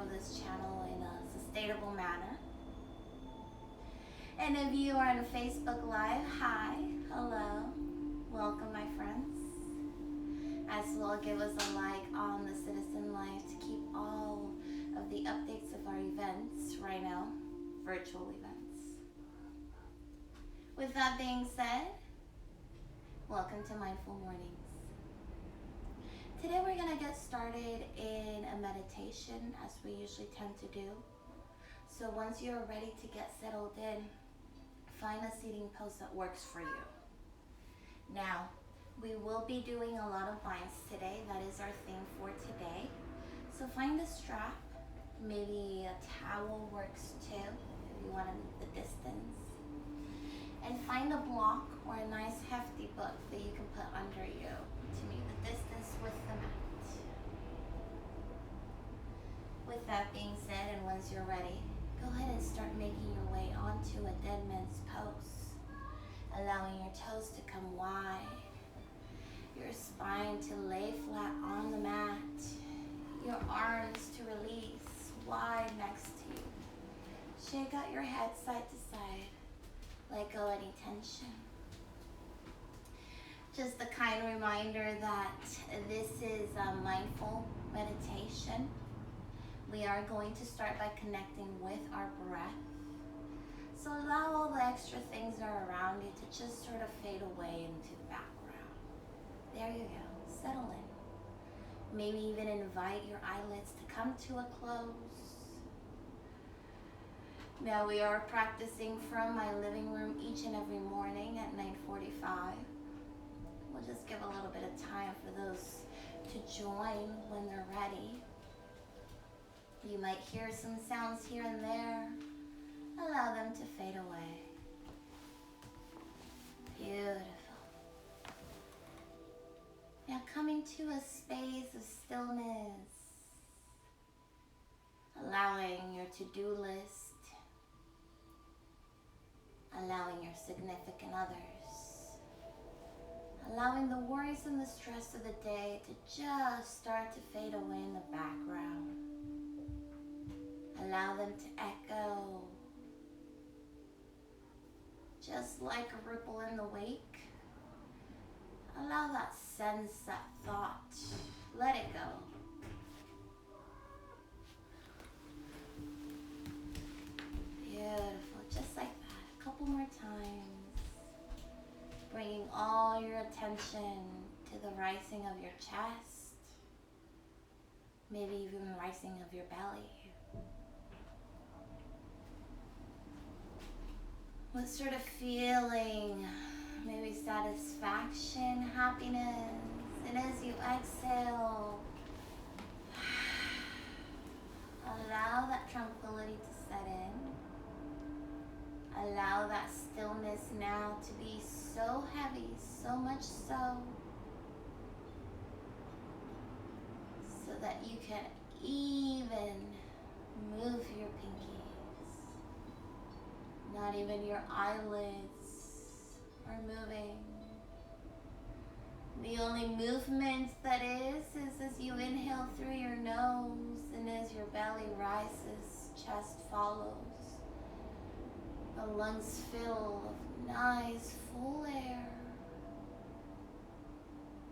grow this channel in a sustainable manner. And if you are on a Facebook Live, hi, hello, welcome my friends. As well, give us a like on the Citizen Live to keep all of the updates of our events right now, virtual events. With that being said, welcome to Mindful Mornings. Today we're going to get started in a meditation as we usually tend to do. So once you're ready to get settled in, find a seating pose that works for you. Now, we will be doing a lot of binds today. That is our theme for today. So find a strap, maybe a towel works too, if you want to meet the distance. And find a block or a nice hefty book that you can put under you to meet the distance with the mat. With that being said, and once you're ready, go ahead and start making your way onto a dead man's pose, allowing your toes to come wide, your spine to lay flat on the mat, your arms to release wide next to you. Shake out your head side to side. Let go any tension. Just a kind reminder that this is a mindful meditation. We are going to start by connecting with our breath. So allow all the extra things that are around you to just sort of fade away into the background. There you go. Settle in. Maybe even invite your eyelids to come to a close. Now we are practicing from my living room each and every morning at 9:45. We'll just give a little bit of time for those to join when they're ready. You might hear some sounds here and there. Allow them to fade away. Beautiful. Now coming to a space of stillness. Allowing your to-do list. Allowing your significant others, allowing the worries and the stress of the day to just start to fade away in the background. Allow them to echo, just like a ripple in the wake. Allow that sense, that thought, let it go. Beautiful, just like that. Couple more times, bringing all your attention to the rising of your chest, maybe even the rising of your belly. What sort of feeling, maybe satisfaction, happiness, and as you exhale, allow that tranquility to set in. Allow that stillness now to be so heavy, so much so that you can even move your pinkies. Not even your eyelids are moving. The only movement that is as you inhale through your nose and as your belly rises, chest follows. The lungs fill of nice, full air.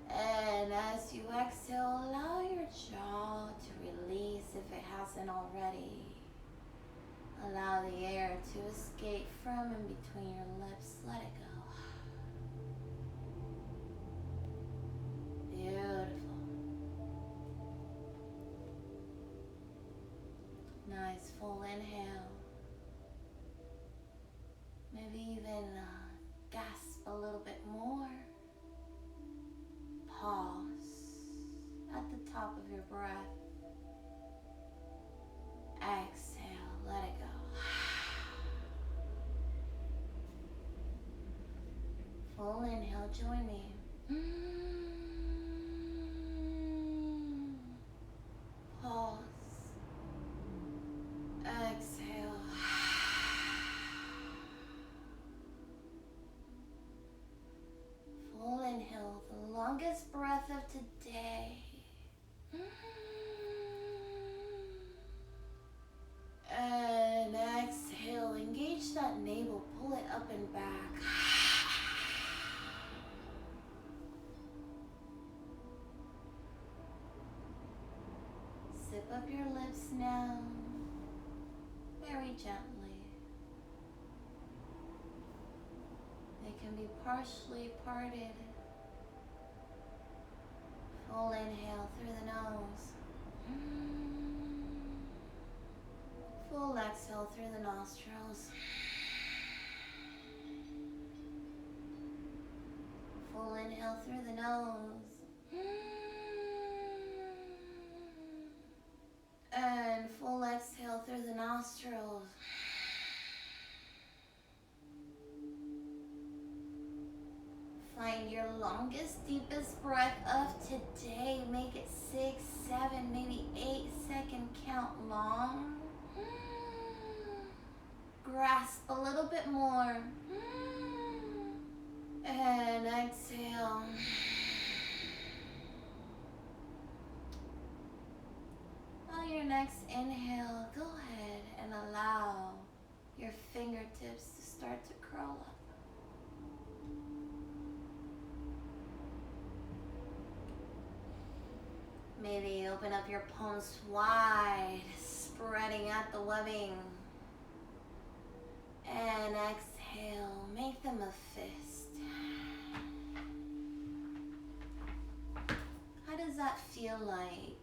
And as you exhale, allow your jaw to release if it hasn't already. Allow the air to escape from and between your lips. Let it go. Beautiful. Nice, full inhale. Maybe even gasp a little bit more. Pause at the top of your breath. Exhale, let it go. Full inhale, join me. Pause. Exhale. Full inhale, the longest breath of today. zip up your lips now, very gently. They can be partially parted. Full inhale through the nose. Full exhale through the nostrils. Full inhale through the nose. And full exhale through the nostrils. Find your longest, deepest breath of today. Make it 6, 7, maybe 8-second count long. Grasp a little bit more. And exhale. On your next inhale, go ahead and allow your fingertips to start to curl up. Maybe open up your palms wide, spreading out the webbing. And exhale, make them a fist. How does that feel like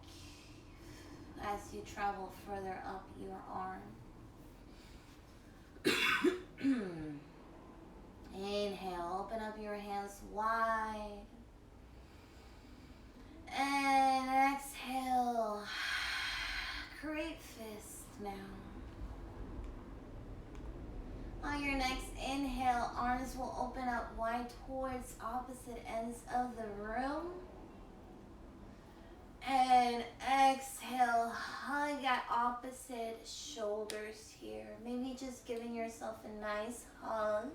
as you travel further up your arm? Inhale, open up your hands wide. And exhale, create fist now. On your next inhale, arms will open up wide towards opposite ends of the room. And exhale, hug at opposite shoulders here. Maybe just giving yourself a nice hug.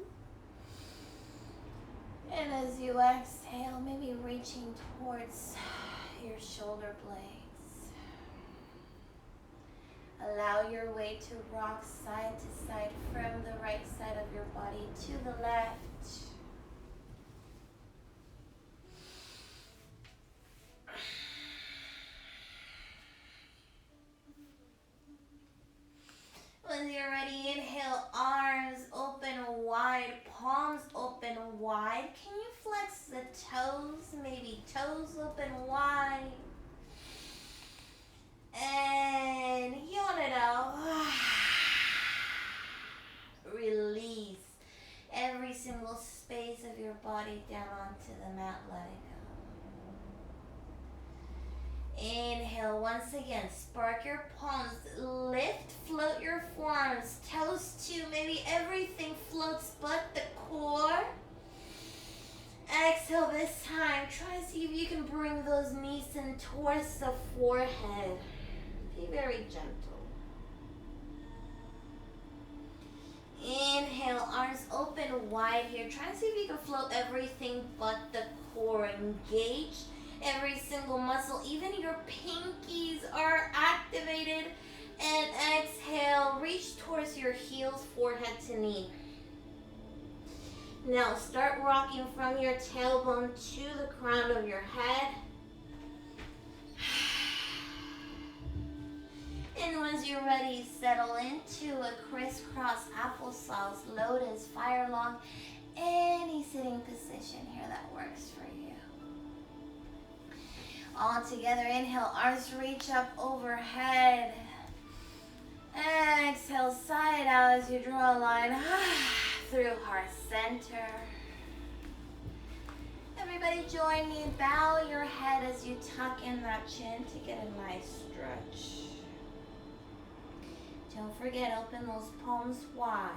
And as you exhale, maybe reaching towards your shoulder blades. Allow your weight to rock side to side from the right side of your body to the left. When you're ready, inhale, arms open wide, palms open wide. Can you flex the toes? Maybe toes open wide. And yawn it out. Release every single space of your body down onto the mat. Let it go. Inhale once again. Spark your palms. Lift, float your forearms. Toes too. Maybe everything floats but the core. Exhale this time. Try to see if you can bring those knees in towards the forehead. Be very gentle. Inhale, arms open wide here. Try to see if you can float everything but the core. Engage every single muscle. Even your pinkies are activated. And exhale, reach towards your heels, forehead to knee. Now start rocking from your tailbone to the crown of your head. And once you're ready, settle into a crisscross applesauce, lotus, fire log, any sitting position here that works for you. All together, inhale, arms reach up overhead. Exhale, side out as you draw a line through heart center. Everybody join me, bow your head as you tuck in that chin to get a nice stretch. Don't forget, open those palms wide.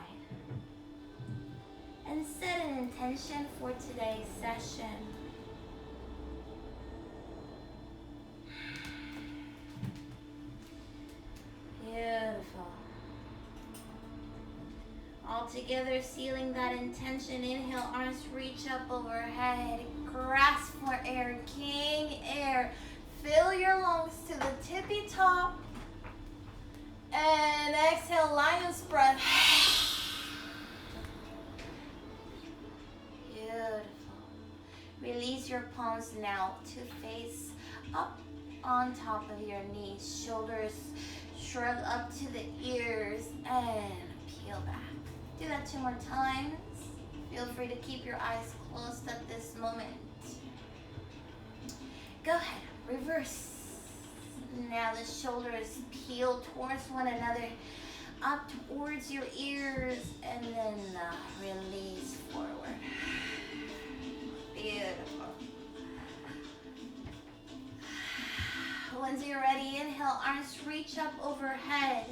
And set an intention for today's session. Beautiful. All together, sealing that intention. Inhale, arms reach up overhead. Grasp for air, king air. Fill your lungs to the tippy top. And exhale, lion's breath. Beautiful. Release your palms now to face up on top of your knees. Shoulders shrug up to the ears and peel back. Do that 2 more times. Feel free to keep your eyes closed at this moment. Go ahead, reverse. Now the shoulders peel towards one another, up towards your ears, and then release forward. Beautiful. Once you're ready, inhale, arms reach up overhead.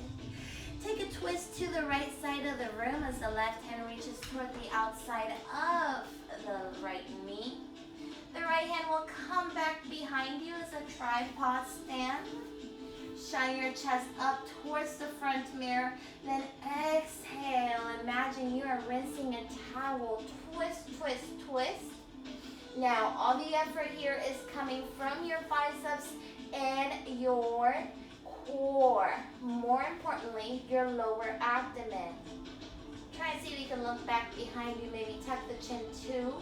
Take a twist to the right side of the room as the left hand reaches toward the outside of the right knee. The right hand will come back behind you as a tripod stand. Shine your chest up towards the front mirror. Then exhale. Imagine you are rinsing a towel. Twist, twist, twist. Now, all the effort here is coming from your biceps and your core. More importantly, your lower abdomen. Try and see if you can look back behind you. Maybe tuck the chin to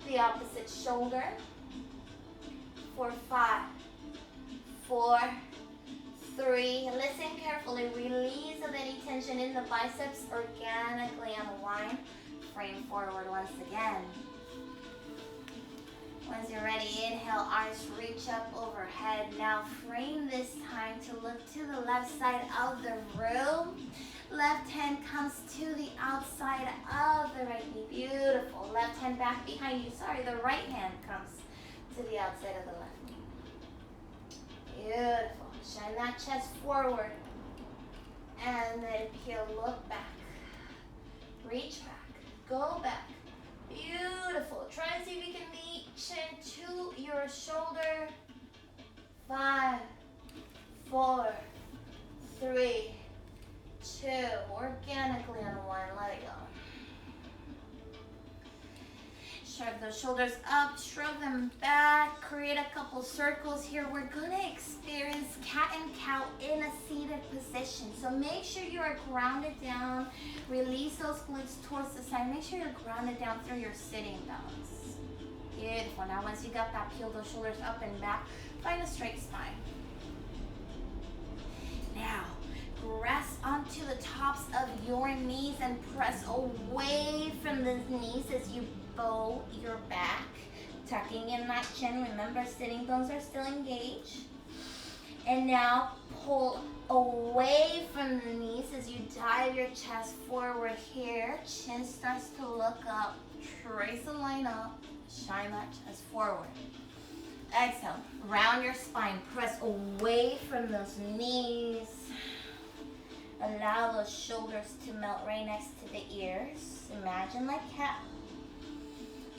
the opposite shoulder. 4, 5, 4, 3. Listen carefully. Release of any tension in the biceps. Organically unwind. Frame forward once again. Once you're ready, inhale, arms reach up overhead. Now frame this time to look to the left side of the room. Left hand comes to the outside of the right knee. Beautiful. Left hand back behind you. Sorry, the right hand comes to the outside of the left knee. Beautiful. Shine that chest forward. And then peel, look back. Reach back. Go back. Beautiful. Try and see if you can meet chin to your shoulder. 5, 4, 3, 2. Organically unwind. Let it go. Shrug those shoulders up, shrug them back, create a couple circles here. We're going to experience cat and cow in a seated position. So make sure you are grounded down. Release those glutes towards the side. Make sure you're grounded down through your sitting bones. Beautiful. Now once you got that, peel those shoulders up and back. Find a straight spine. Now, grasp onto the tops of your knees and press away from the knees as you bow your back, tucking in that chin. Remember, sitting bones are still engaged. And now pull away from the knees as you dive your chest forward here. Chin starts to look up. Trace a line up. Shine that chest forward. Exhale. Round your spine. Press away from those knees. Allow those shoulders to melt right next to the ears. Imagine like cat.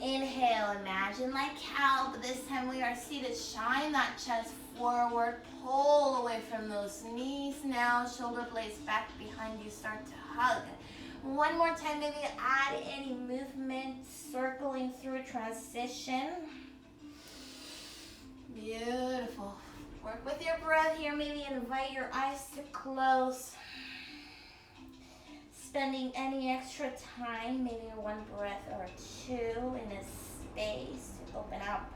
Inhale, imagine like cow, but this time we are seated. Shine that chest forward, pull away from those knees. Now shoulder blades back behind you, start to hug. One more time, maybe add any movement, circling through transition. Beautiful. Work with your breath here, maybe invite your eyes to close. Spending any extra time, maybe 1 breath or 2 in a space to open up.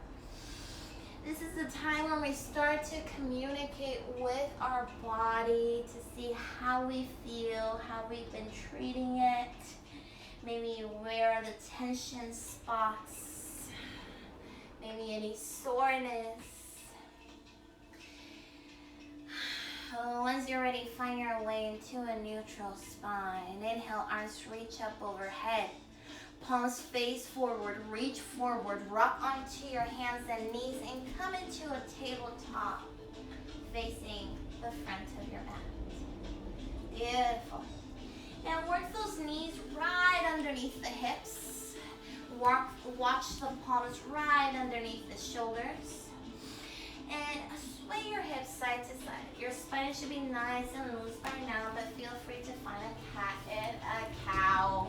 This is the time when we start to communicate with our body to see how we feel, how we've been treating it. Maybe where are the tension spots, maybe any soreness. Once you're ready, find your way into a neutral spine. Inhale, arms reach up overhead. Palms face forward, reach forward, rock onto your hands and knees and come into a tabletop facing the front of your mat. Beautiful. Now work those knees right underneath the hips. Watch the palms right underneath the shoulders. And sway your hips side to side. Your spine should be nice and loose by now, but feel free to find a cat and a cow.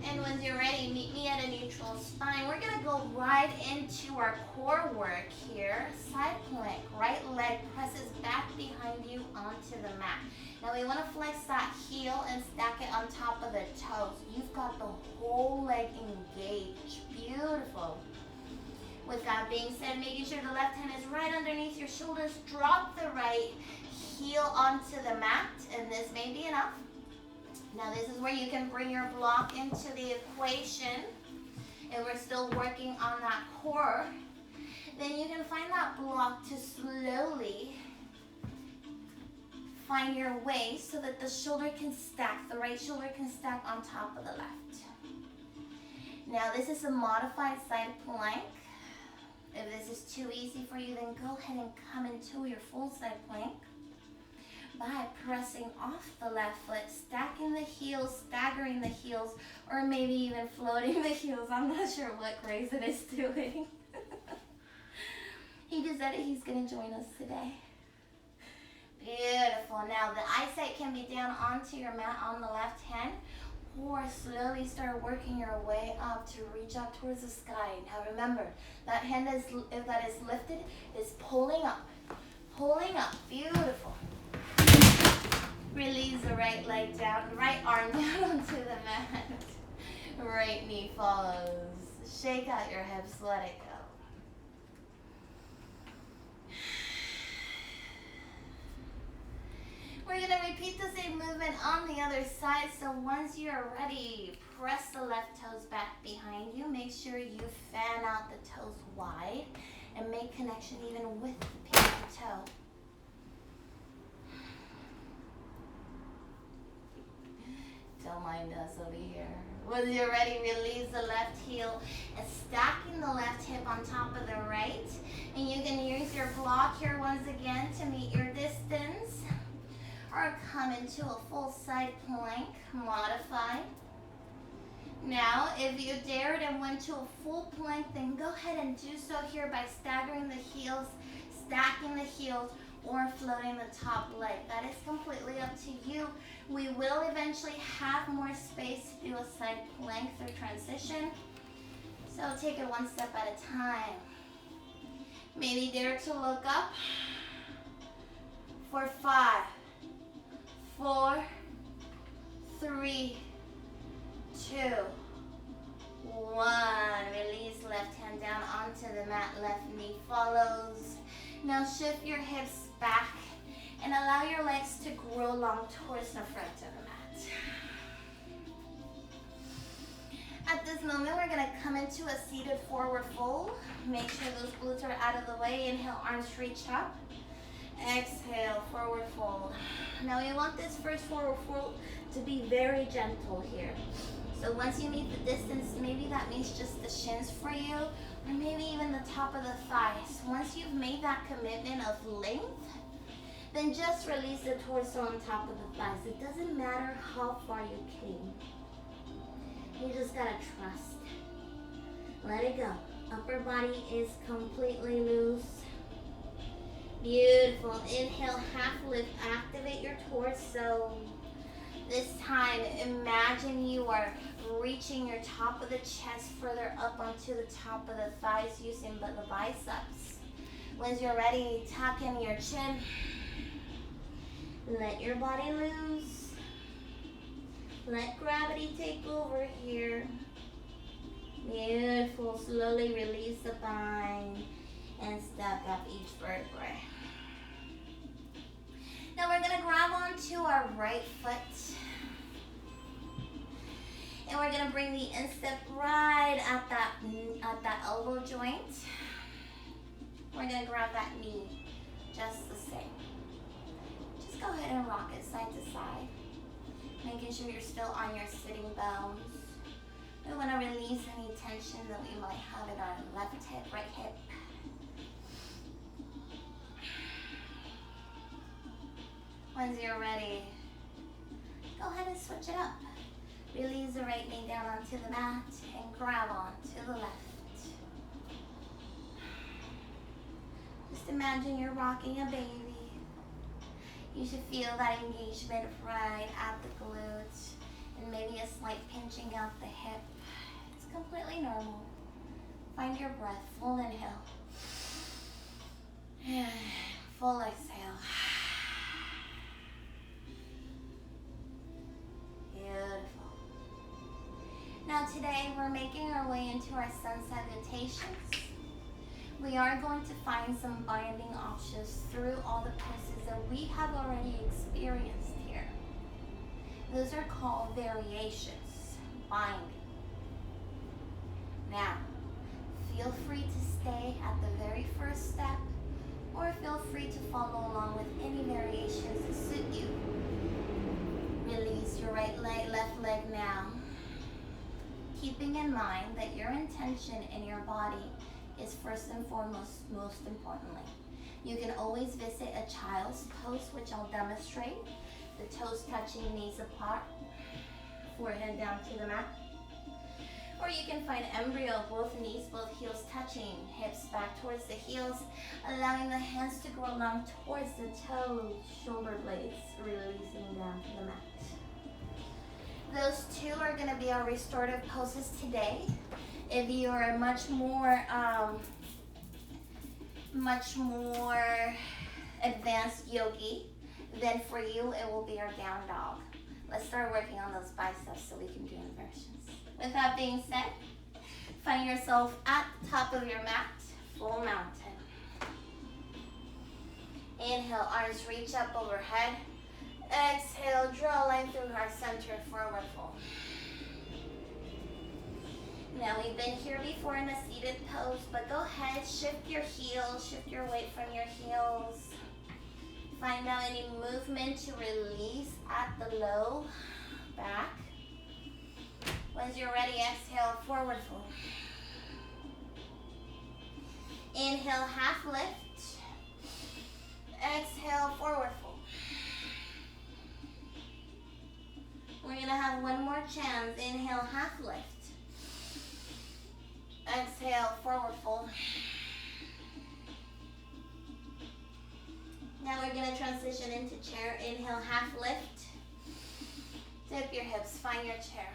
And when you're ready, meet me at a neutral spine. We're going to go right into our core work here. Side plank. Right leg presses back behind you onto the mat. Now we want to flex that heel and stack it on top of the toes. You've got the whole leg engaged. Beautiful. With that being said, making sure the left hand is right underneath your shoulders. Drop the right heel onto the mat, and this may be enough. Now this is where you can bring your block into the equation, and we're still working on that core. Then you can find that block to slowly find your way so that the shoulder can stack, the right shoulder can stack on top of the left. Now this is a modified side plank. If this is too easy for you, then go ahead and come into your full side plank by pressing off the left foot, stacking the heels, staggering the heels, or maybe even floating the heels. I'm not sure what Grayson is doing. He decided he's going to join us today. Beautiful. Now the eyesight can be down onto your mat on the left hand, or slowly start working your way up to reach up towards the sky. Now remember, that hand that is lifted is pulling up. Pulling up. Beautiful. Release the right leg down, right arm down onto the mat. Right knee follows. Shake out your hips, let it go. We're going to repeat the same movement on the other side. So once you're ready, press the left toes back behind you. Make sure you fan out the toes wide and make connection even with the pinky toe. Don't mind us over here. Once you're ready, release the left heel and stacking the left hip on top of the right. And you can use your block here once again to meet your distance, or come into a full side plank, modified. Now, if you dared and went to a full plank, then go ahead and do so here by staggering the heels, stacking the heels, or floating the top leg. That is completely up to you. We will eventually have more space to do a side plank through transition. So take it one step at a time. Maybe dare to look up for 5, 4, 3, 2, 1. Release left hand down onto the mat, left knee follows. Now shift your hips back and allow your legs to grow long towards the front of the mat. At this moment, we're gonna come into a seated forward fold. Make sure those glutes are out of the way. Inhale, arms reach up. Exhale, forward fold. Now we want this first forward fold to be very gentle here. So once you meet the distance, maybe that means just the shins for you, or maybe even the top of the thighs. Once you've made that commitment of length, then just release the torso on top of the thighs. It doesn't matter how far you came. You just gotta trust. Let it go. Upper body is completely loose. Beautiful. Inhale, half lift. Activate your torso. This time, imagine you are reaching your top of the chest further up onto the top of the thighs using the biceps. Once you're ready, tuck in your chin. Let your body loose. Let gravity take over here. Beautiful. Slowly release the spine and step up each vertebrae. Now we're going to grab onto our right foot. And we're going to bring the instep right at that elbow joint. We're going to grab that knee just the same. Just go ahead and rock it side to side, making sure you're still on your sitting bones. We want to release any tension that we might have in our left hip, right hip. Once you're ready, go ahead and switch it up. Release the right knee down onto the mat and grab onto the left. Just imagine you're rocking a baby. You should feel that engagement right at the glutes and maybe a slight pinching out the hip. It's completely normal. Find your breath. Full inhale. Full exhale. Beautiful. Now today we're making our way into our sun salutations. we are going to find some binding options through all the poses that we have already experienced here. Those are called variations, binding. Now, feel free to stay at the very first step, or feel free to follow along with any variations that suit you. Release your right leg, left leg now. Keeping in mind that your intention in your body is first and foremost, most importantly. You can always visit a child's pose, which I'll demonstrate. The toes touching, knees apart, forehead down to the mat. Or you can find embryo, both knees, both heels touching, hips back towards the heels, allowing the hands to go along towards the toes, shoulder blades, releasing down to the mat. Those two are going to be our restorative poses today. If you are a much more advanced yogi, then for you it will be our down dog. Let's start working on those biceps so we can do inversions. With that being said, find yourself at the top of your mat, full mountain. Inhale, arms reach up overhead. Exhale, draw a line through our center, forward fold. Now we've been here before in a seated pose, but go ahead, shift your heels, shift your weight from your heels. Find out any movement to release at the low back. Once you're ready, exhale, forward fold. Inhale, half lift. Exhale, forward fold. We're gonna have one more chance. Inhale, half lift. Exhale, forward fold. Now we're gonna transition into chair. Inhale, half lift. Dip your hips, find your chair.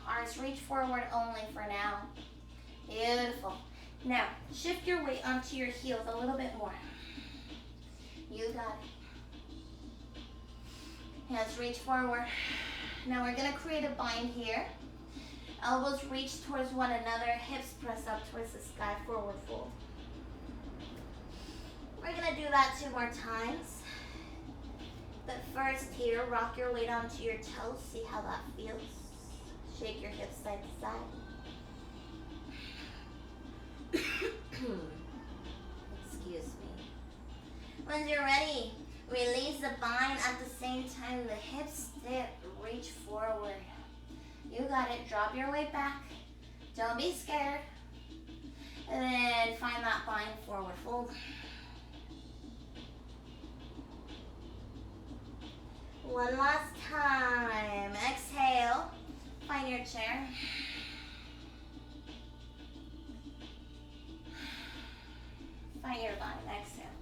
Arms reach forward only for now. Beautiful. Now, shift your weight onto your heels a little bit more. You got it. Hands reach forward. Now we're gonna create a bind here. Elbows reach towards one another, hips press up towards the sky, forward fold. We're gonna do that 2 more times. But first here, rock your weight onto your toes, see how that feels. Shake your hips side to side. Excuse me. When you're ready, release the bind at the same time. The hips dip, reach forward. You got it. Drop your weight back. Don't be scared. And then find that bind, forward fold. One last time. Exhale. Find your chair. Find your bind. Exhale.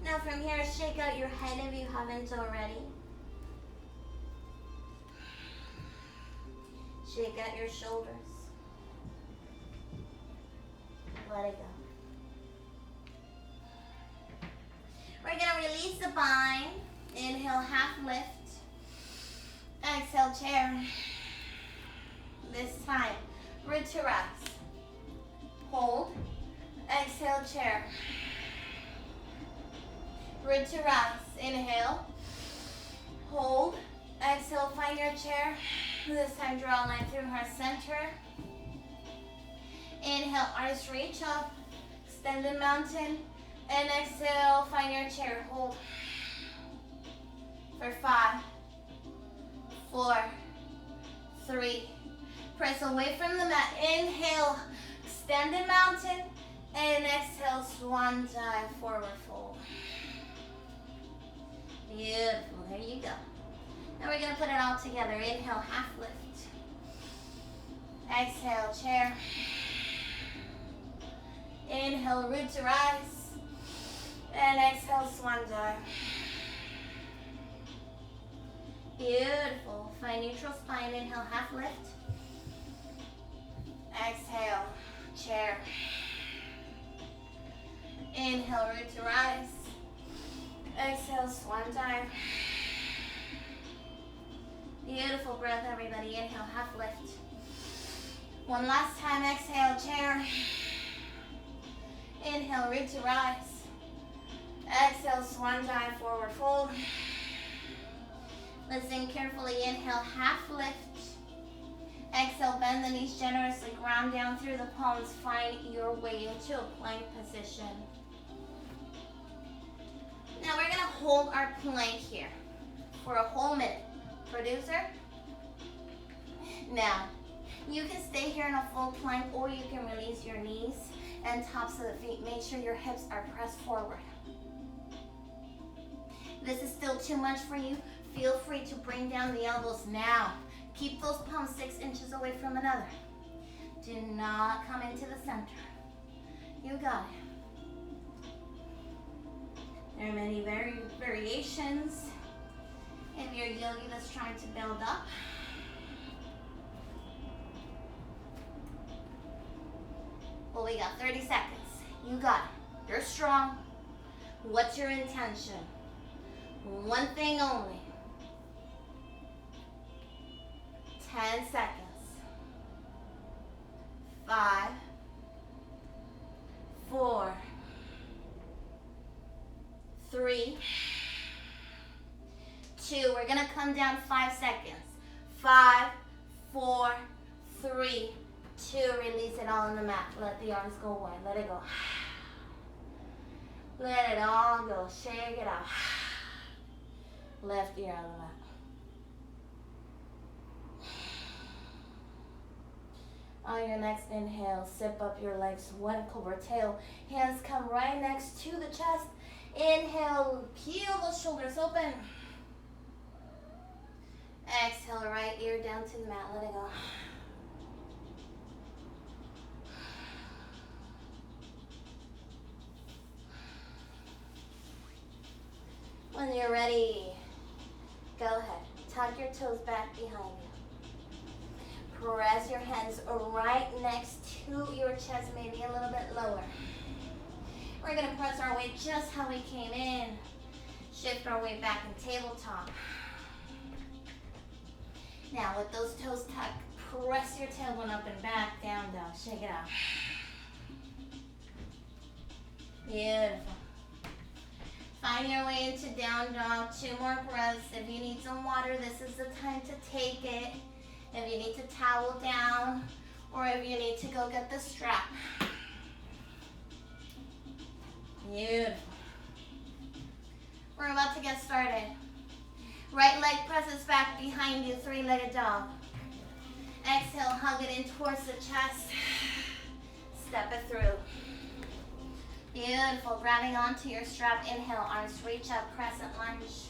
Now from here, shake out your head if you haven't already. Shake out your shoulders. Let it go. We're gonna release the bind. Inhale, half lift. Exhale, chair. This time, root to rest. Hold. Exhale, chair. Root to rest. Inhale. Hold. Exhale, find your chair. This time, draw a line through our center. Inhale, arms reach up. Extended mountain. And exhale, find your chair. Hold. For 5, 4, 3. Press away from the mat. Inhale, extended mountain. And exhale, swan dive, forward fold. Beautiful, there you go. Now we're gonna put it all together. Inhale, half lift. Exhale, chair. Inhale, root to rise. And exhale, swan dive. Beautiful. Find neutral spine. Inhale, half lift. Exhale, chair. Inhale, root to rise. Exhale, swan dive. Beautiful breath, everybody. Inhale, half lift. One last time, exhale, chair. Inhale, root to rise. Exhale, swan dive, forward fold. Listen carefully. Inhale, half lift. Exhale, bend the knees generously, ground down through the palms. Find your way into a plank position. Now we're gonna hold our plank here for a whole minute. Producer? Now, you can stay here in a full plank, or you can release your knees and tops of the feet. Make sure your hips are pressed forward. This is still too much for you. Feel free to bring down the elbows now. Keep those palms 6 inches away from another. Do not come into the center. You got it. There are many variations. If you're yogi that's trying to build up. Well, we got 30 seconds. You got it. You're strong. What's your intention? One thing only. 10 seconds. 5, 4, 3, 2. We're gonna come down 5 seconds. 5, 4, 3, 2. Release it all on the mat. Let the arms go wide. Let it go. Let it all go. Shake it out. Left ear on the mat. On your next inhale, zip up your legs, one cobra tail. Hands come right next to the chest. Inhale, peel those shoulders open. Exhale, right ear down to the mat. Let it go. When you're ready, go ahead. Tuck your toes back behind you. Press your hands right next to your chest, maybe a little bit lower. We're gonna press our way just how we came in. Shift our way back in tabletop. Now with those toes tucked, press your tailbone up and back, down, down. Shake it out. Beautiful. Find your way into down dog. 2 more breaths. If you need some water, this is the time to take it. If you need to towel down, or if you need to go get the strap. Beautiful. We're about to get started. Right leg presses back behind you, 3-legged dog. Exhale, hug it in towards the chest. Step it through. Beautiful. Grabbing onto your strap. Inhale, arms reach up, crescent lunge.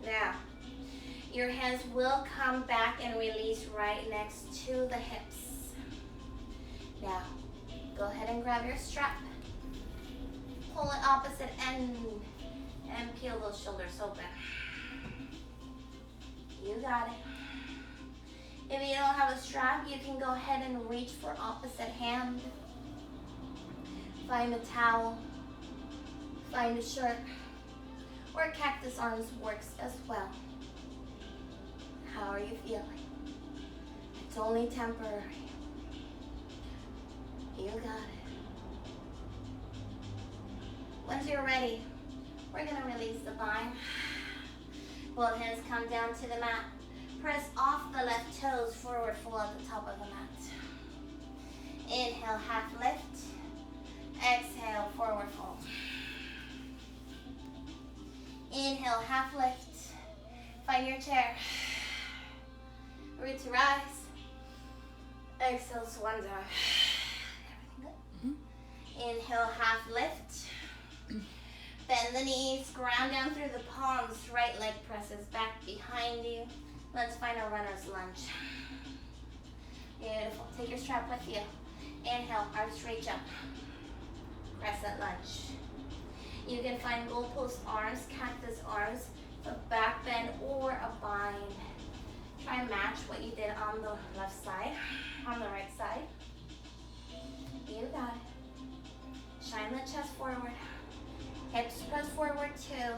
Now, your hands will come back and release right next to the hips. Now, go ahead and grab your strap. Pull it opposite end and peel those shoulders open. You got it. If you don't have a strap, you can go ahead and reach for opposite hand. Find a towel. Find a shirt. Or cactus arms works as well. How are you feeling? It's only temporary. You got it. Once you're ready, we're going to release the bind. Both hands come down to the mat. Press off the left toes, forward fold at the top of the mat. Inhale, half lift. Exhale, forward fold. Inhale, half lift. Find your chair. Root to rise. Exhale, swan dive. Everything good? Mm-hmm. Inhale, half lift. Bend the knees, ground down through the palms. Right leg presses back behind you. Let's find a runner's lunge. Beautiful. Take your strap with you. Inhale, arms reach up. Crescent lunge. You can find goalpost arms, cactus arms, a back bend, or a bind. Try and match what you did on the left side, on the right side. You got it. Shine the chest forward. Hips press forward too.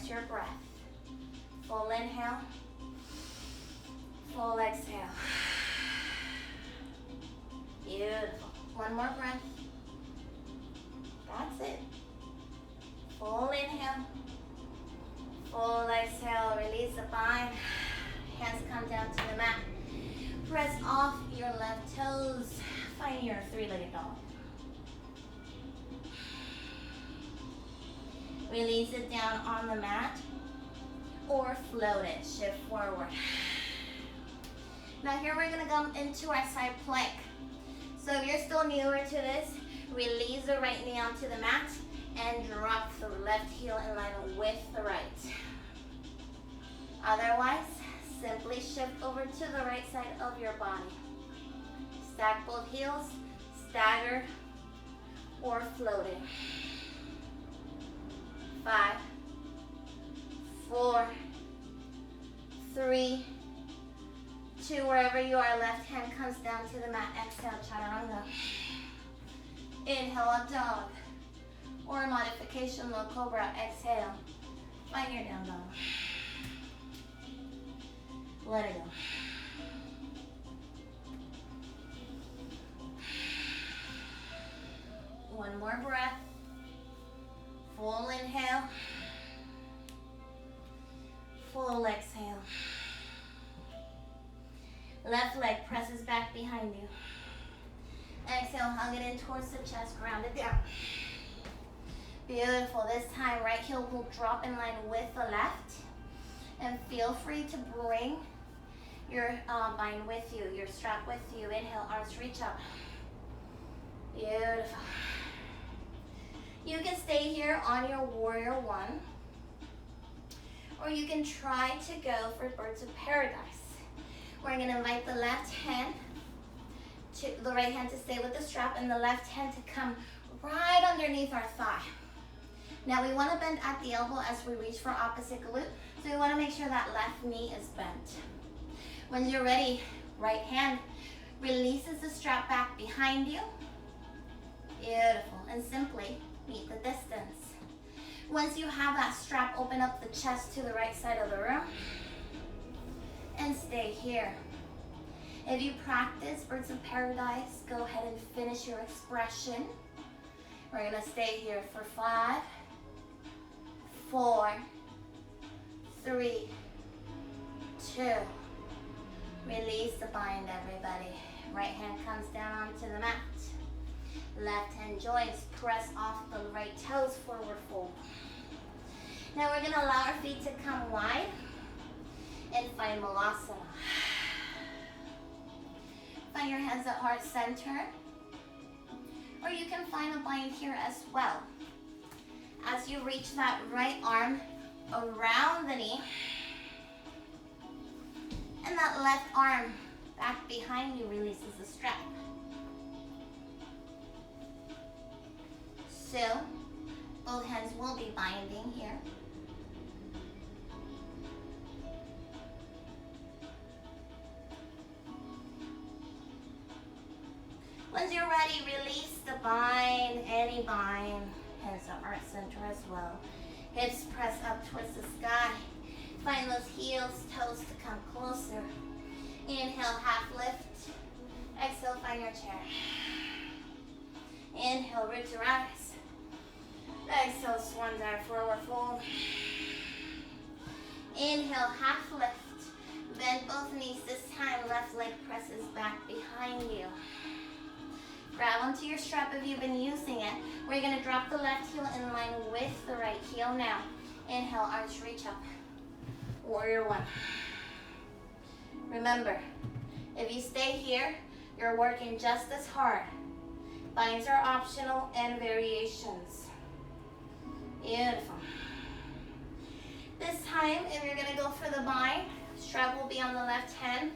Rest your breath. Full inhale. Full exhale. Beautiful. One more breath. That's it. Full inhale. Full exhale. Release the bind. Hands come down to the mat. Press off your left toes. Find your three-legged dog. Release it down on the mat or float it. Shift forward. Now here we're going to come into our side plank. So if you're still newer to this, release the right knee onto the mat and drop the left heel in line with the right. Otherwise, simply shift over to the right side of your body. Stack both heels, stagger, or float it. 5, 4, 3, 2, wherever you are, left hand comes down to the mat. Exhale, chaturanga. Inhale, up dog. Or modification, low cobra. Exhale. Find your down dog. Let it go. One more breath. Full inhale. Full exhale. Left leg presses back behind you. Exhale, hug it in towards the chest, ground it down. Beautiful. This time, right heel will drop in line with the left. And feel free to bring your bind with you, your strap with you. Inhale, arms reach up. Beautiful. You can stay here on your warrior one, or you can try to go for birds of paradise. We're going to invite the left hand to the right hand to stay with the strap and the left hand to come right underneath our thigh. Now we want to bend at the elbow as we reach for opposite glute, so we want to make sure that left knee is bent. When you're ready, right hand releases the strap back behind you. Beautiful. And simply meet the distance. Once you have that strap, open up the chest to the right side of the room and stay here. If you practice birds of paradise, go ahead and finish your expression. We're going to stay here for 5, 4, 3, 2. Release the bind, everybody. Right hand comes down onto the mat. Left hand joins, press off the right toes, forward fold. Now we're going to allow our feet to come wide and find Malasana. Find your hands at heart center, or you can find a bind here as well. As you reach that right arm around the knee, and that left arm back behind you releases the strap. So, both hands will be binding here. Once you're ready, release the bind, any bind. Hands at heart center as well. Hips press up towards the sky. Find those heels, toes to come closer. Inhale, half lift. Exhale, find your chair. Inhale, root to rise. Exhale, swan dive, forward fold. Inhale, half lift. Bend both knees. This time, left leg presses back behind you. Grab onto your strap if you've been using it. We're going to drop the left heel in line with the right heel now. Inhale, arms reach up. Warrior one. Remember, if you stay here, you're working just as hard. Binds are optional and variations. Beautiful. This time, if you're going to go for the bind, strap will be on the left hand.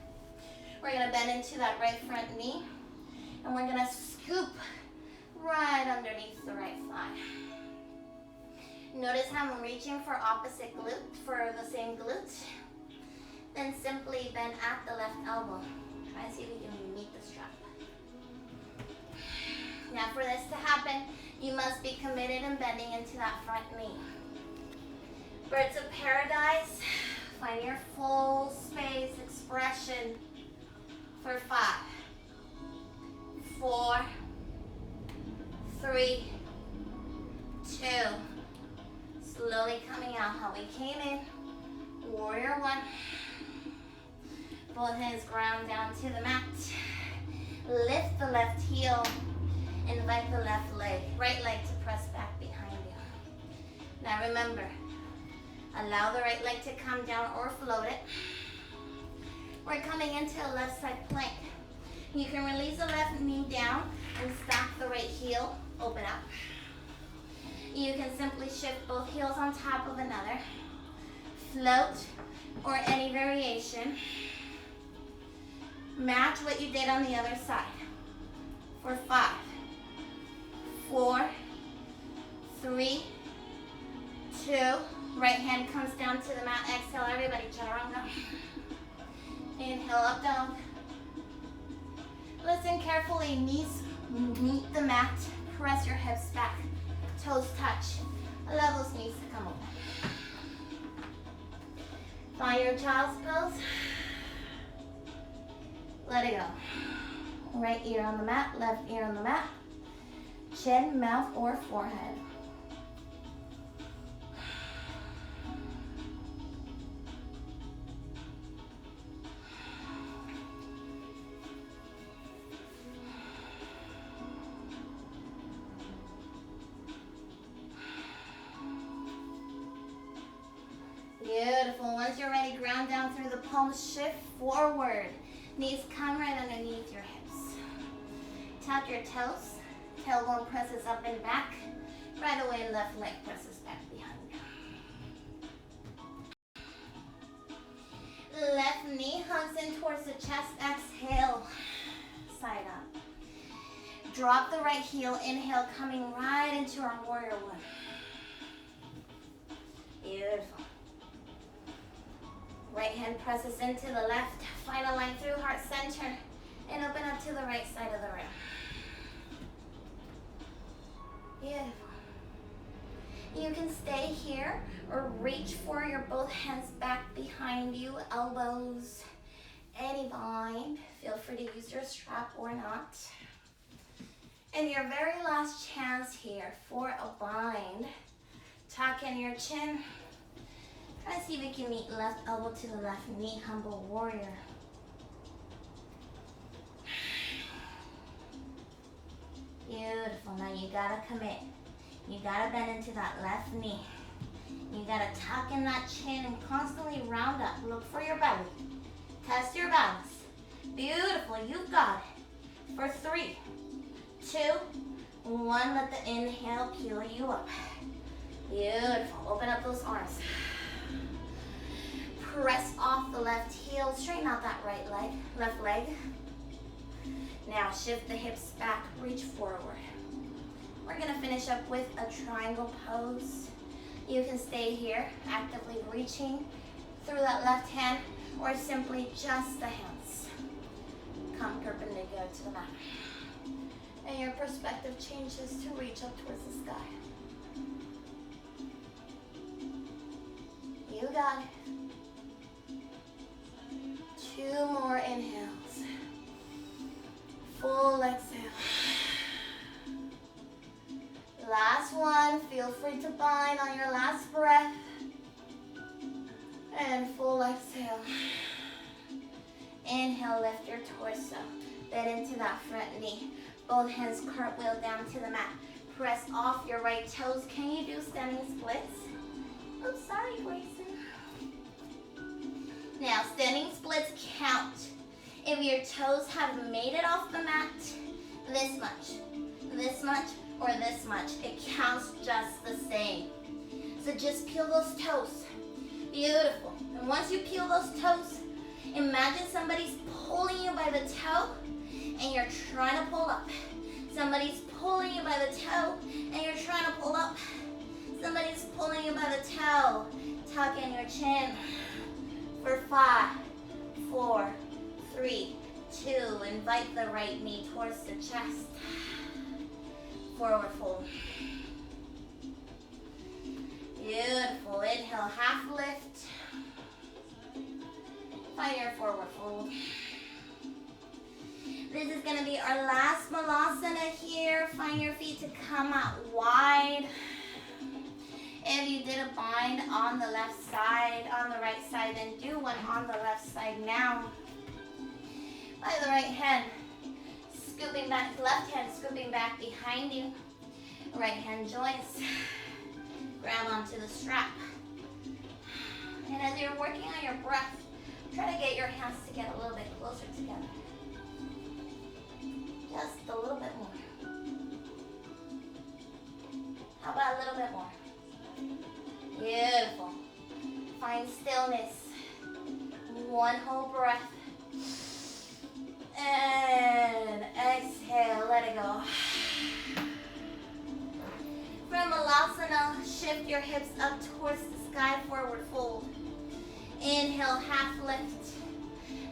We're going to bend into that right front knee. And we're going to scoop right underneath the right thigh. Notice how I'm reaching for opposite glute, for the same glute. Then simply bend at the left elbow. Try and see if you can meet the strap. Now for this to happen, you must be committed and bending into that front knee. Birds of paradise. Find your full space expression for 5, 4, 3, 2. Slowly coming out how we came in. Warrior 1. Both hands ground down to the mat. Lift the left heel. Invite the left leg, right leg to press back behind you. Now remember, allow the right leg to come down or float it. We're coming into a left side plank. You can release the left knee down and stack the right heel, open up. You can simply shift both heels on top of another, float, or any variation. Match what you did on the other side. For 5, 4, 3, 2. Right hand comes down to the mat. Exhale, everybody, chaturanga. Inhale, up dog. Listen carefully. Knees meet the mat. Press your hips back. Toes touch. Allow those knees to come open. Find your child's pose. Let it go. Right ear on the mat, left ear on the mat. Chin, mouth, or forehead. Beautiful. Once you're ready, ground down through the palms, shift forward. Knees come right underneath your hips. Tap your toes. Tailbone presses up and back. Right away, left leg presses back behind you. Left knee hugs in towards the chest. Exhale, side up. Drop the right heel. Inhale, coming right into our warrior 1. Beautiful. Right hand presses into the left. Find a line through heart center and open up to the right side of the room. Beautiful. You can stay here or reach for your both hands back behind you, elbows, any bind. Feel free to use your strap or not. And your very last chance here for a bind. Tuck in your chin. Try to see if we can meet left elbow to the left knee, humble warrior. Beautiful. Now you gotta commit. You gotta bend into that left knee. You gotta tuck in that chin and constantly round up. Look for your belly. Test your balance. Beautiful. You've got it. For 3, 2, 1. Let the inhale peel you up. Beautiful. Open up those arms. Press off the left heel. Straighten out that right leg, left leg. Now shift the hips back, reach forward. We're gonna finish up with a triangle pose. You can stay here, actively reaching through that left hand, or simply just the hands. Come perpendicular to the mat. And your perspective changes to reach up towards the sky. You got it. 2 more inhales. Full exhale. Last one. Feel free to bind on your last breath. And full exhale. Inhale, lift your torso. Bend into that front knee. Both hands cartwheel down to the mat. Press off your right toes. Can you do standing splits? Oops, sorry, Grayson. Now, standing splits count. If your toes have made it off the mat, this much, or this much, it counts just the same. So just peel those toes. Beautiful. And once you peel those toes, imagine somebody's pulling you by the toe and you're trying to pull up. Somebody's pulling you by the toe and you're trying to pull up. Somebody's pulling you by the toe. Tuck in your chin. For 5, 4, 3, 2. Invite the right knee towards the chest. Forward fold. Beautiful. Inhale, your forward fold. This is going to be our last malasana here. Find your feet to come out wide. If you did a bind on the left side, on the right side, then do one on the left side now. By the right hand, scooping back, left hand scooping back behind you. Right hand joins. Grab onto the strap. And as you're working on your breath, try to get your hands to get a little bit closer together. Just a little bit more. How about a little bit more? Beautiful. Find stillness. One whole breath. And exhale, let it go. From Malasana, shift your hips up towards the sky, forward fold. Inhale, half lift.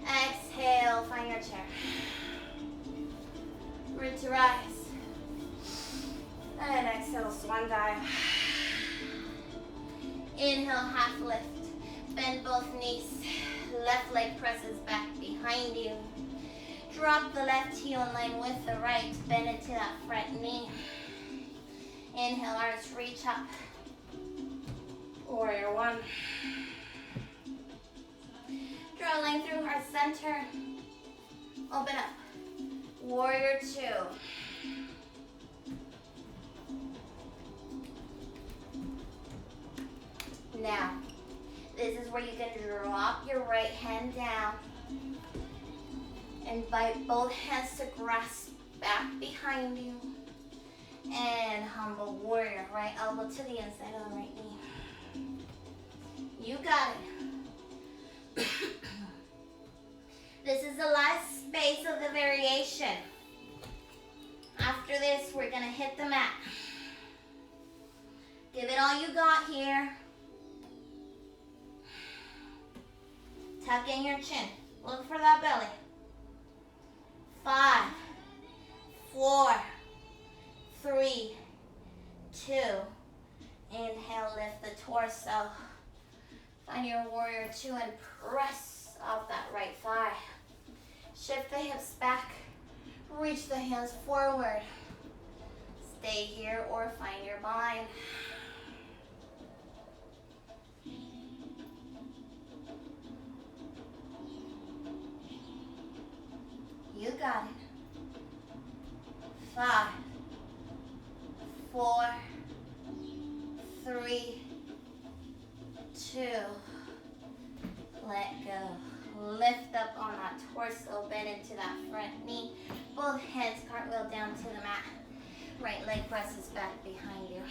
Exhale, find your chair. Root to rise. And exhale, swan dive. Inhale, half lift. Bend both knees. Left leg presses back behind you. Drop the left heel in line with the right. Bend into that front knee. Inhale, arms reach up. Warrior one. Draw a line through our center. Open up. Warrior two. Now, this is where you can drop your right hand down. Invite both hands to grasp back behind you. And humble warrior. Right elbow to the inside of the right knee. You got it. This is the last space of the variation. After this, we're going to hit the mat. Give it all you got here. Tuck in your chin. Look for that belly. 5, 4, 3, 2. Inhale, lift the torso. Find your warrior two and press off that right thigh. Shift the hips back. Reach the hands forward. Stay here or find your bind. You got it. 5, 4, 3, 2. Let go. Lift up on that torso, bend into that front knee. Both hands cartwheel down to the mat. Right leg presses back behind you.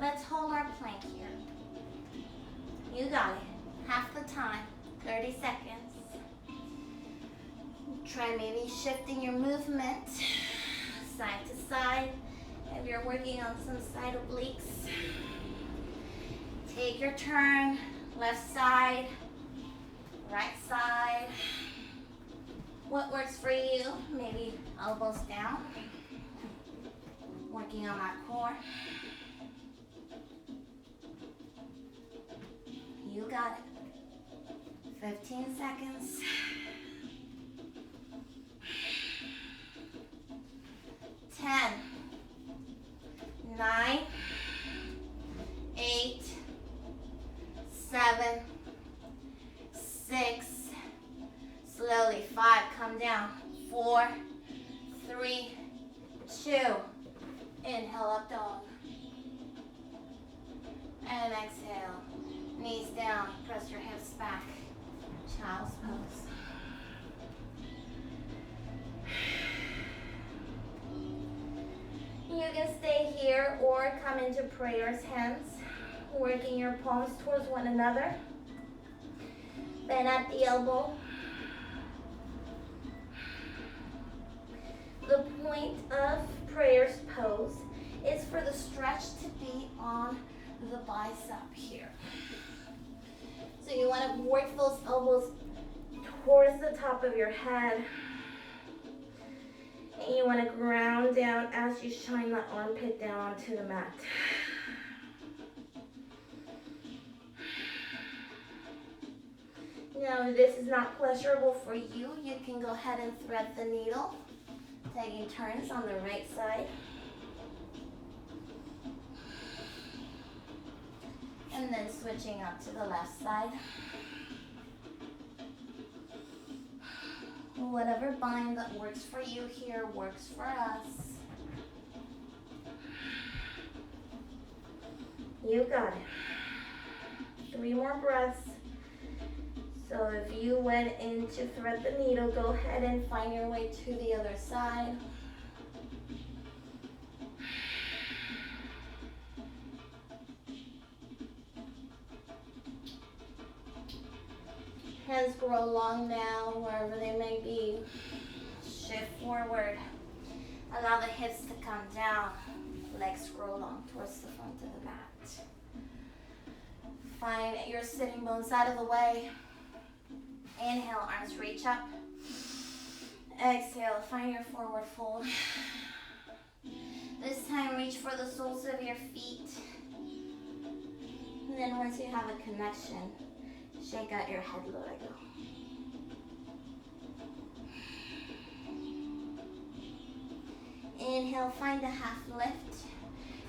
Let's hold our plank here. You got it. Half the time, 30 seconds. Try maybe shifting your movement side to side. If you're working on some side obliques, take your turn. Left side, right side. What works for you? Maybe elbows down. Working on that core. You got it. 15 seconds. 10, 9, 8, 7, 6, slowly, 5, come down, 4, 3, 2, inhale, up dog, and exhale, knees down, press your hips back, child's pose. You can stay here or come into prayer's hands, working your palms towards one another. Bend at the elbow. The point of prayer's pose is for the stretch to be on the bicep here. So you want to work those elbows towards the top of your head. And you want to ground down as you shine the armpit down onto the mat. Now, if this is not pleasurable for you, you can go ahead and thread the needle, taking turns on the right side. And then switching up to the left side. Whatever bind that works for you here works for us. You got it. 3 more breaths. So if you went in to thread the needle, go ahead and find your way to the other side. Hands grow long now, wherever they may be. Shift forward. Allow the hips to come down. Legs grow long towards the front of the mat. Find your sitting bones out of the way. Inhale, arms reach up. Exhale, find your forward fold. This time, reach for the soles of your feet. And then once you have a connection, shake out your head, let go. Inhale, find a half lift.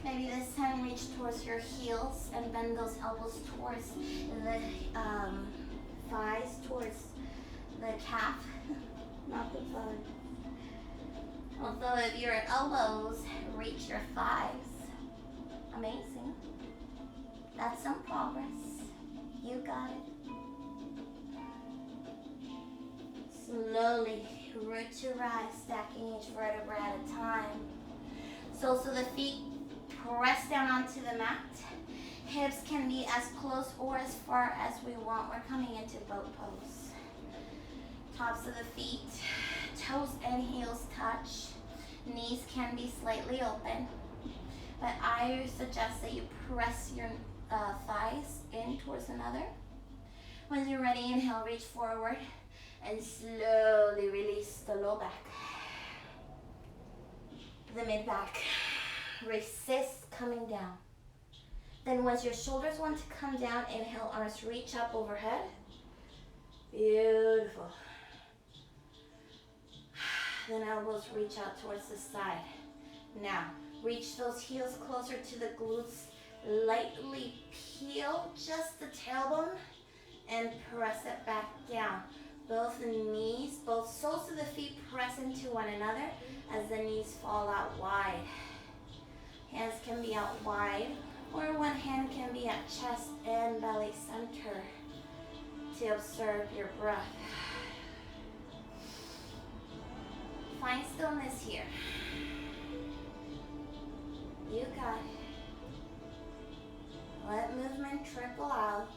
Maybe this time reach towards your heels and bend those elbows towards the thighs, towards the calf, not the thigh. Although if you're at elbows, reach your thighs. Amazing. That's some progress. You got it. Slowly, root to rise, stacking each vertebra at a time. Soles of the feet press down onto the mat. Hips can be as close or as far as we want. We're coming into boat pose. Tops of the feet, toes and heels touch. Knees can be slightly open, but I suggest that you press your thighs in towards another. When you're ready, inhale, reach forward, and slowly release the low back, the mid back. Resist coming down. Then once your shoulders want to come down, inhale, arms reach up overhead. Beautiful. Then elbows reach out towards the side. Now, reach those heels closer to the glutes. Lightly peel just the tailbone and press it back down. Both knees, both soles of the feet press into one another as the knees fall out wide. Hands can be out wide, or one hand can be at chest and belly center to observe your breath. Find stillness here. You got it. Let movement trickle out.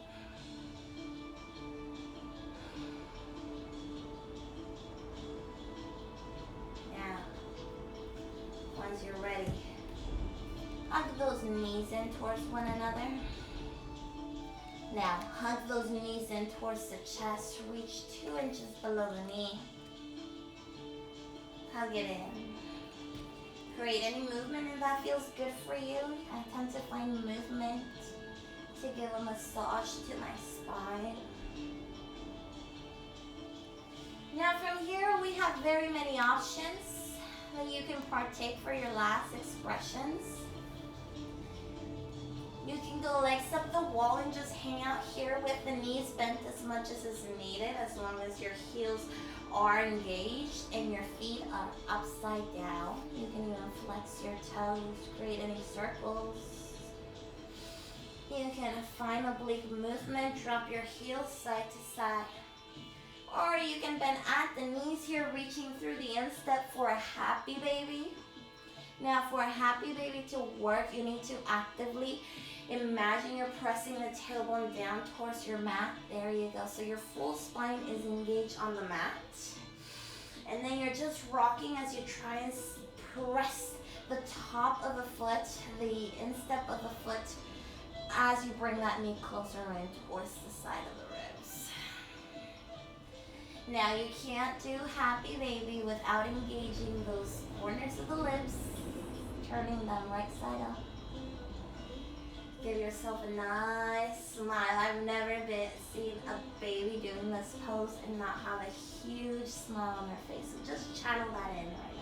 Now, once you're ready, hug those knees in towards one another. Now, hug those knees in towards the chest. Reach 2 inches below the knee. Hug it in. Create any movement if that feels good for you. I tend to find movement to give a massage to my spine. Now from here we have very many options that you can partake for your last expressions. You can go legs up the wall and just hang out here with the knees bent as much as is needed, as long as your heels are engaged and your feet are upside down. You can even flex your toes, create any circles. You can find oblique movement, drop your heels side to side. Or you can bend at the knees here, reaching through the instep for a happy baby. Now for a happy baby to work, you need to actively imagine you're pressing the tailbone down towards your mat. There you go. So your full spine is engaged on the mat. And then you're just rocking as you try and press the top of the foot, the instep of the foot, as you bring that knee closer in towards the side of the ribs. Now you can't do happy baby without engaging those corners of the lips, turning them right side up. Give yourself a nice smile. I've never seen a a baby doing this pose and not have a huge smile on their face. So just channel that in right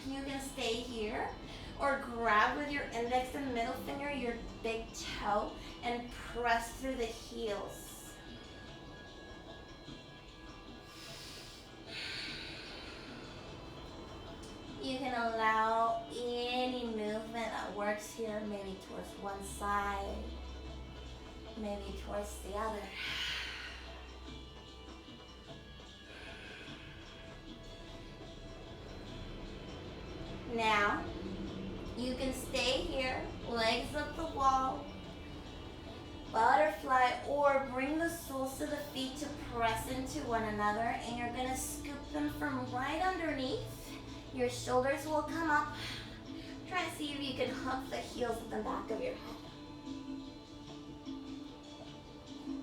now. You can stay here or grab with your index and middle finger your big toe and press through the heels. You can allow any movement that works here, maybe towards one side, maybe towards the other. Now, you can stay here, legs up the wall, butterfly, or bring the soles to the feet to press into one another, and you're gonna scoop them from right underneath. Your shoulders will come up. Try and see if you can hook the heels at the back of your head.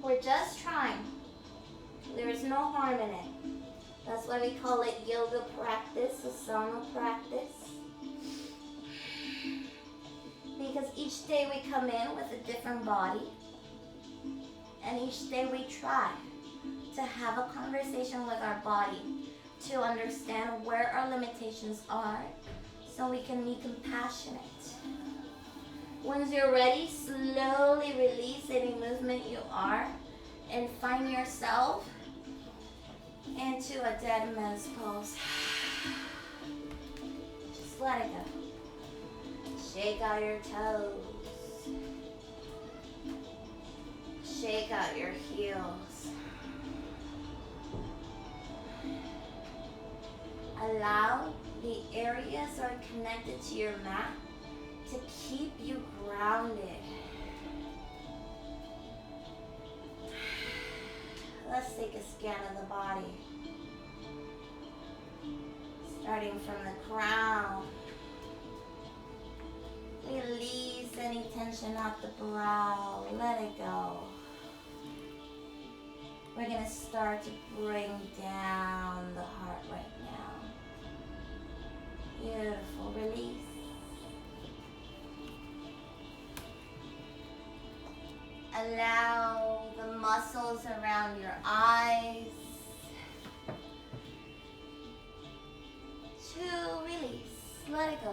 We're just trying. There's no harm in it. That's why we call it yoga practice, asana practice. Because each day we come in with a different body. And each day we try to have a conversation with our body to understand where our limitations are so we can be compassionate. Once you're ready, slowly release any movement you are and find yourself into a dead man's pose. Just let it go. Shake out your toes. Shake out your heels. Allow the areas that are connected to your mat to keep you grounded. Let's take a scan of the body. Starting from the crown. Release any tension off the brow. Let it go. We're going to start to bring down the heart right now. Beautiful. Release. Allow the muscles around your eyes to release. Let it go.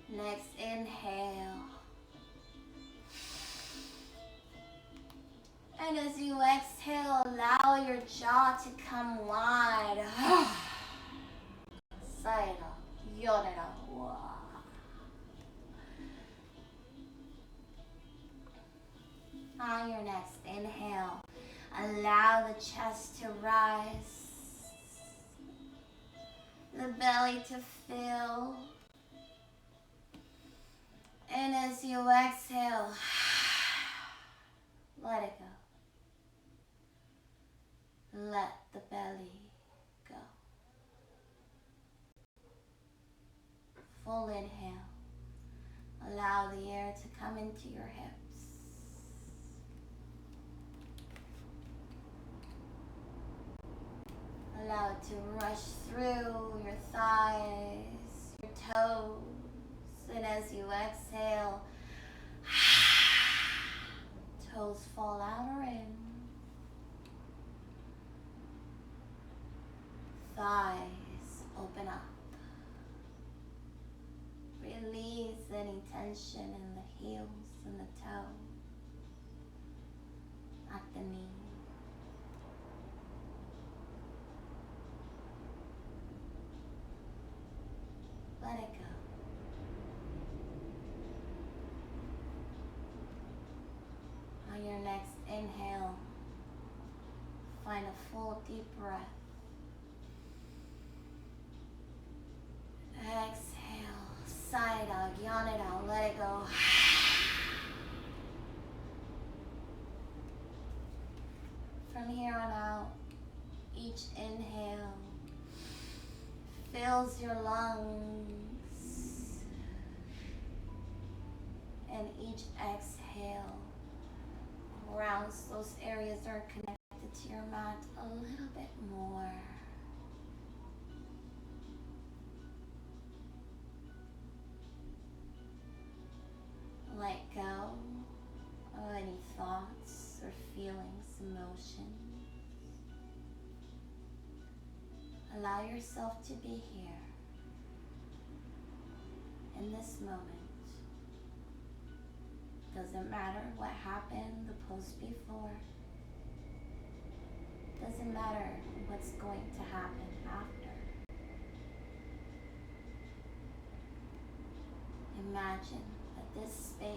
Next, inhale. And as you exhale, allow your jaw to come wide. Saira, yorera. On your next inhale, allow the chest to rise, the belly to fill. And as you exhale, let it go. Let the belly go. Full inhale. Allow the air to come into your hips. Allow it to rush through your thighs, your toes. And as you exhale, toes fall out or in. Thighs open up. Release any tension in the heels and the toe, at the knee. Let it go. On your next inhale, find a full deep breath. Exhale, side dog, yawn it out, let it go. From here on out, each inhale fills your lungs, and each exhale grounds those areas that are connected to your mat a little bit more. allow yourself to be here in this moment. Doesn't matter what happened the post before. Doesn't matter what's going to happen after. Imagine that this space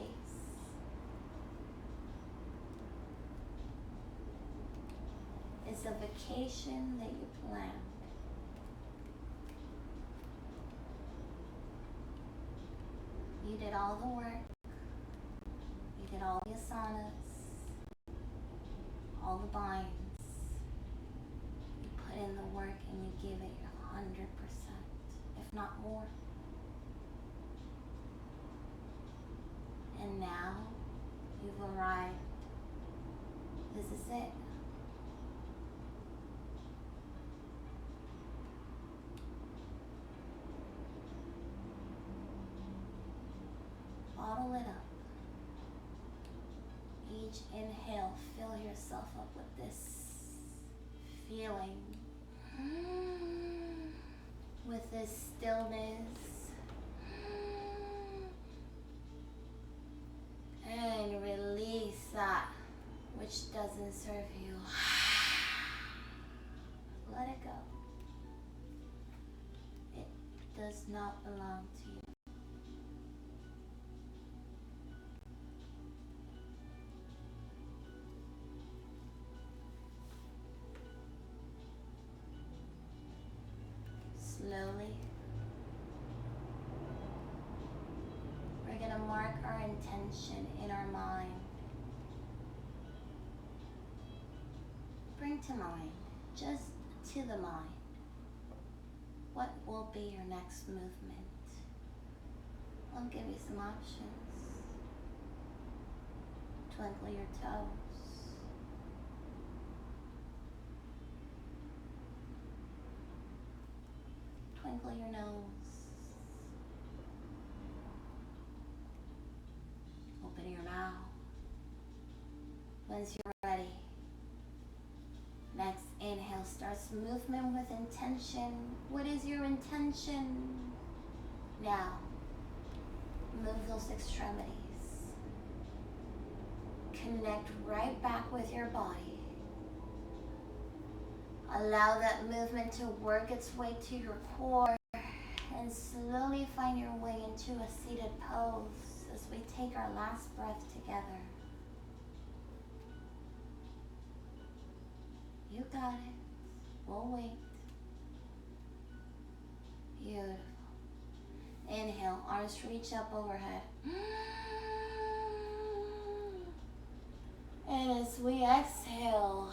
is a vacation that you planned. You did all the work. You did all the asanas, all the binds. You put in the work and you gave it your 100%, if not more. And now you've arrived. This is it. Bottle it up. Each inhale, fill yourself up with this feeling, with this stillness, and release that which doesn't serve you. Let it go. It does not belong to you. Slowly, we're going to mark our intention in our mind. Bring to mind, just to the mind, what will be your next movement? I'll give you some options. Twinkle your toes. Twinkle your nose. Open your mouth. Once you're ready, next inhale starts movement with intention. What is your intention? Now, move those extremities. Connect right back with your body. Allow that movement to work its way to your core and slowly find your way into a seated pose as we take our last breath together. You got it. We'll wait. Beautiful. Inhale, arms reach up overhead. And as we exhale,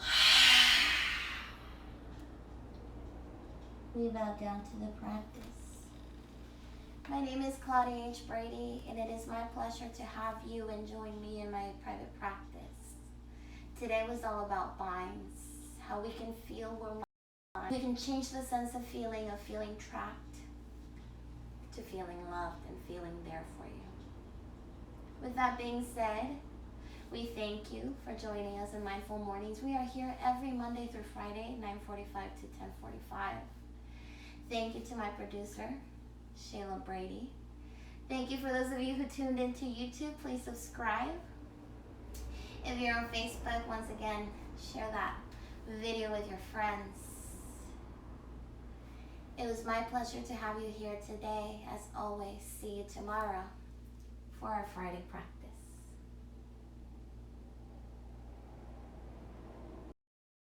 we bow down to the practice. My name is Claudia H. Brady, and it is my pleasure to have you and join me in my private practice. Today was all about binds, how we can feel we're not. We can change the sense of feeling trapped to feeling loved and feeling there for you. With that being said, we thank you for joining us in Mindful Mornings. We are here every Monday through Friday, 9:45 to 10:45. Thank you to my producer, Shayla Brady. Thank you for those of you who tuned into YouTube. Please subscribe. If you're on Facebook, once again, share that video with your friends. It was my pleasure to have you here today. As always, see you tomorrow for our Friday practice.